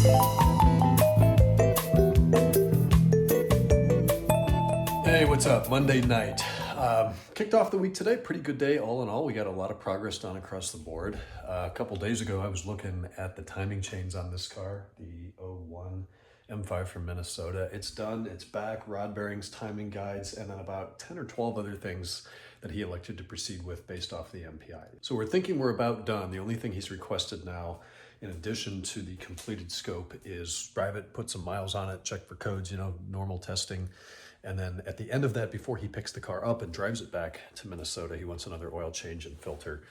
Hey, what's up? Monday night. Kicked off the week today. Pretty good day all in all. We got a lot of progress done across the board. A couple days ago, I was looking at the timing chains on this car, the 01 M5 from Minnesota. It's done, it's back, rod bearings, timing guides, and then about 10 or 12 other things that he elected to proceed with based off the MPI. So we're thinking we're about done. The only thing he's requested now, in addition to the completed scope, is drive it, put some miles on it, check for codes, normal testing. And then at the end of that, before he picks the car up and drives it back to Minnesota, he wants another oil change and filter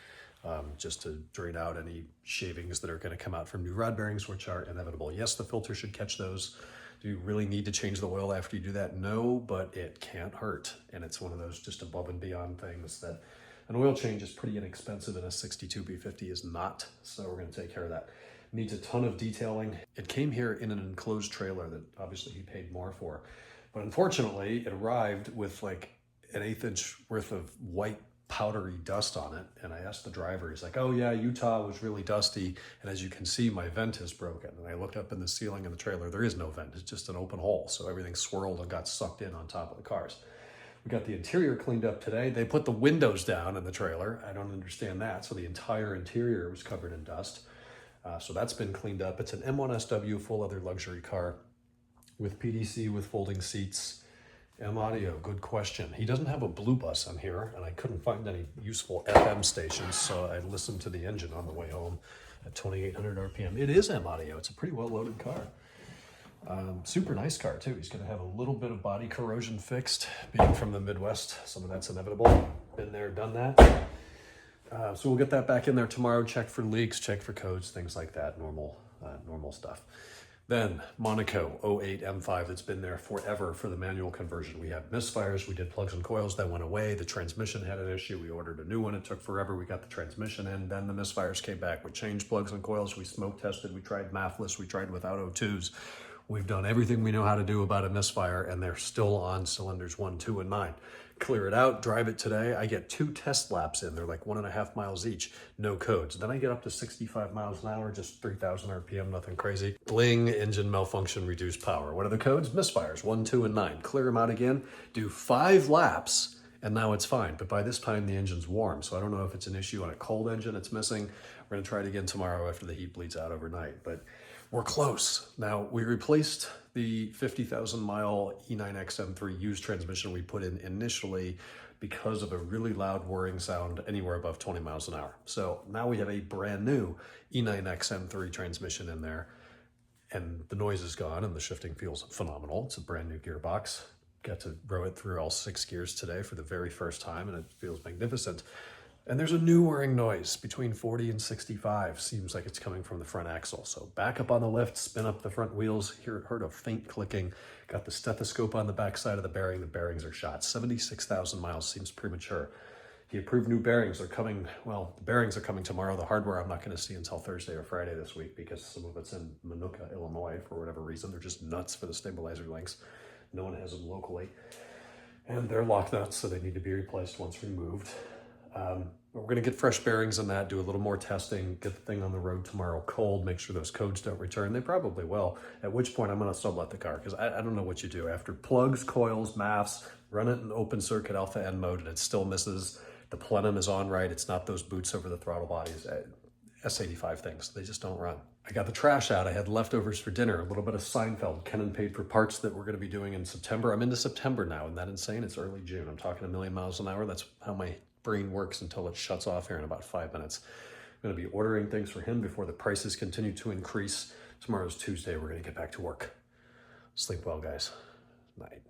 just to drain out any shavings that are going to come out from new rod bearings, which are inevitable. Yes, the filter should catch those. Do you really need to change the oil after you do that? No, but it can't hurt. And it's one of those just above and beyond things that an oil change is pretty inexpensive and a 62 B50 is not. So we're going to take care of that. Needs a ton of detailing. It came here in an enclosed trailer that obviously he paid more for. But unfortunately, it arrived with like an 1/8 inch worth of white powdery dust on it. And I asked the driver, he's like, oh yeah, Utah was really dusty. And as you can see, my vent is broken. And I looked up in the ceiling of the trailer, there is no vent, it's just an open hole. So everything swirled and got sucked in on top of the cars. We got the interior cleaned up today. They put the windows down in the trailer. I don't understand that. So the entire interior was covered in dust. So that's been cleaned up. It's an M1SW full leather luxury car with PDC, with folding seats. M audio, good question. He doesn't have a blue bus on here, and I couldn't find any useful FM stations, so I listened to the engine on the way home at 2,800 RPM. It is M audio. It's a pretty well-loaded car. Super nice car, too. He's going to have a little bit of body corrosion fixed, being from the Midwest. Some of that's inevitable. Been there, done that. So we'll get that back in there tomorrow, check for leaks, check for codes, things like that, normal stuff. Then Monaco 08 M5 that's been there forever for the manual conversion. We had misfires, we did plugs and coils, that went away. The transmission had an issue, we ordered a new one, it took forever, we got the transmission in, then the misfires came back. We changed plugs and coils, we smoke tested, we tried mathless, we tried without O2s. We've done everything we know how to do about a misfire, and they're still on cylinders 1, 2, and 9. Clear it out, drive it today. I get 2 test laps in. They're like 1.5 miles each, no codes. Then I get up to 65 miles an hour, just 3,000 RPM, nothing crazy. Bling, engine malfunction, reduced power. What are the codes? Misfires, 1, 2, and 9. Clear them out again, do 5 laps, and now it's fine. But by this time, the engine's warm, so I don't know if it's an issue on a cold engine it's missing. We're gonna try it again tomorrow after the heat bleeds out overnight. But we're close. Now, we replaced the 50,000 mile E9X M3 used transmission we put in initially because of a really loud whirring sound anywhere above 20 miles an hour. So now we have a brand new E9X M3 transmission in there, and the noise is gone and the shifting feels phenomenal. It's a brand new gearbox. Got to row it through all 6 gears today for the very first time, and it feels magnificent. And there's a new whirring noise between 40 and 65. Seems like it's coming from the front axle. So back up on the lift, spin up the front wheels. Heard a faint clicking. Got the stethoscope on the back side of the bearing. The bearings are shot. 76,000 miles seems premature. He approved new bearings. They're coming, well, the bearings are coming tomorrow. The hardware I'm not going to see until Thursday or Friday this week because some of it's in Minooka, Illinois for whatever reason. They're just nuts for the stabilizer links. No one has them locally. And they're lock nuts, so they need to be replaced once removed. We're going to get fresh bearings on that, do a little more testing, get the thing on the road tomorrow cold, make sure those codes don't return. They probably will, at which point I'm going to sublet the car because I don't know what you do. After plugs, coils, MAFs, run it in open circuit alpha N mode and it still misses. The plenum is on right. It's not those boots over the throttle bodies. S85 things, they just don't run. I got the trash out. I had leftovers for dinner, a little bit of Seinfeld. Kenan paid for parts that we're going to be doing in September. I'm into September now. Isn't that insane? It's early June. I'm talking 1,000,000 miles an hour. That's how my brain works until it shuts off here in about 5 minutes. I'm going to be ordering things for him before the prices continue to increase. Tomorrow's Tuesday. We're going to get back to work. Sleep well, guys. Night.